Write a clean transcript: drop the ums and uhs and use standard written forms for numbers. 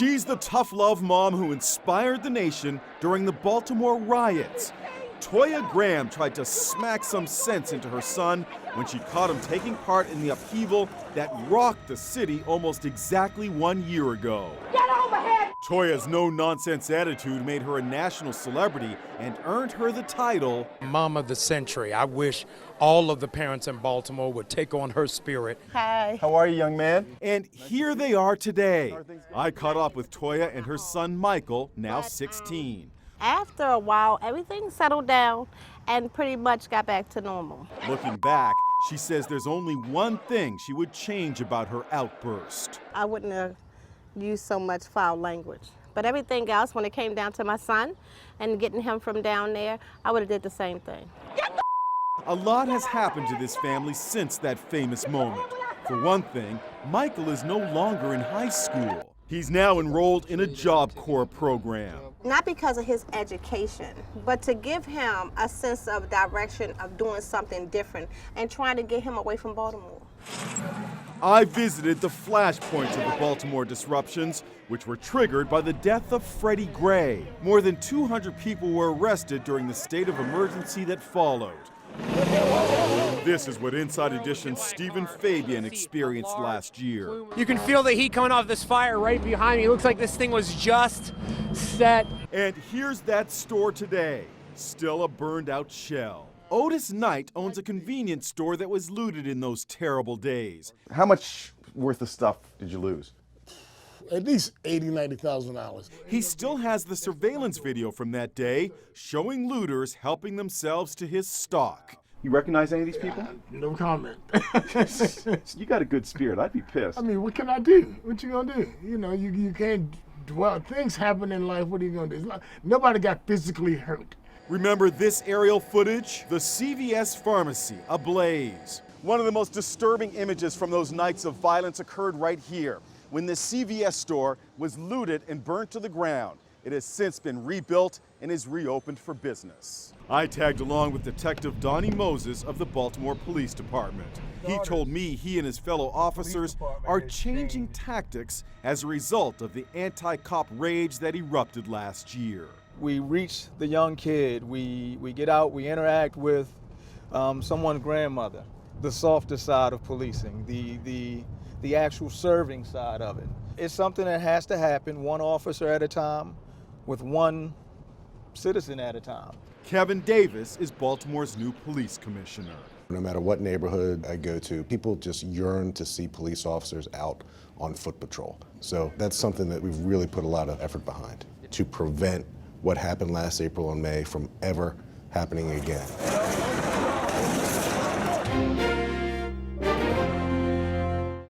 She's the tough love mom who inspired the nation during the Baltimore riots. Toya Graham tried to smack some sense into her son when she caught him taking part in the upheaval that rocked the city almost exactly 1 year ago. Get over here! Toya's no-nonsense attitude made her a national celebrity and earned her the title Mom of the Century. I wish all of the parents in Baltimore would take on her spirit. Hi. How are you, young man? And here they are today. I caught up with Toya and her son Michael, now 16. After a while, everything settled down and pretty much got back to normal. Looking back, she says there's only one thing she would change about her outburst. I wouldn't have used so much foul language. But everything else, when it came down to my son and getting him from down there, I would have did the same thing. A lot has happened to this family since that famous moment. For one thing, Michael is no longer in high school. He's now enrolled in a Job Corps program. Not because of his education, but to give him a sense of direction of doing something different and trying to get him away from Baltimore. I visited the flashpoints of the Baltimore disruptions, which were triggered by the death of Freddie Gray. More than 200 people were arrested during the state of emergency that followed. This is what Inside Edition's Stephen Fabian experienced last year. You can feel the heat coming off this fire right behind me. It looks like this thing was just set. And here's that store today, still a burned out shell. Otis Knight owns a convenience store that was looted in those terrible days. How much worth of stuff did you lose? At least $80,000, $90,000. He still has the surveillance video from that day showing looters helping themselves to his stock. You recognize any of these people? No comment. You got a good spirit. I'd be pissed. I mean, what can I do? What you gonna do? You know, you can't dwell. Things happen in life. What are you gonna do? Nobody got physically hurt. Remember this aerial footage? The CVS pharmacy ablaze. One of the most disturbing images from those nights of violence occurred right here, when the CVS store was looted and burnt to the ground. It has since been rebuilt and is reopened for business. I tagged along with Detective Donnie Moses of the Baltimore Police Department. He told me he and his fellow officers are changing tactics as a result of the anti-cop rage that erupted last year. We reach the young kid, we get out, we interact with someone's grandmother, the softer side of policing, the actual serving side of it. It's something that has to happen one officer at a time with one citizen at a time. Kevin Davis is Baltimore's new police commissioner. No matter what neighborhood I go to, people just yearn to see police officers out on foot patrol. So that's something that we've really put a lot of effort behind to prevent what happened last April and May from ever happening again.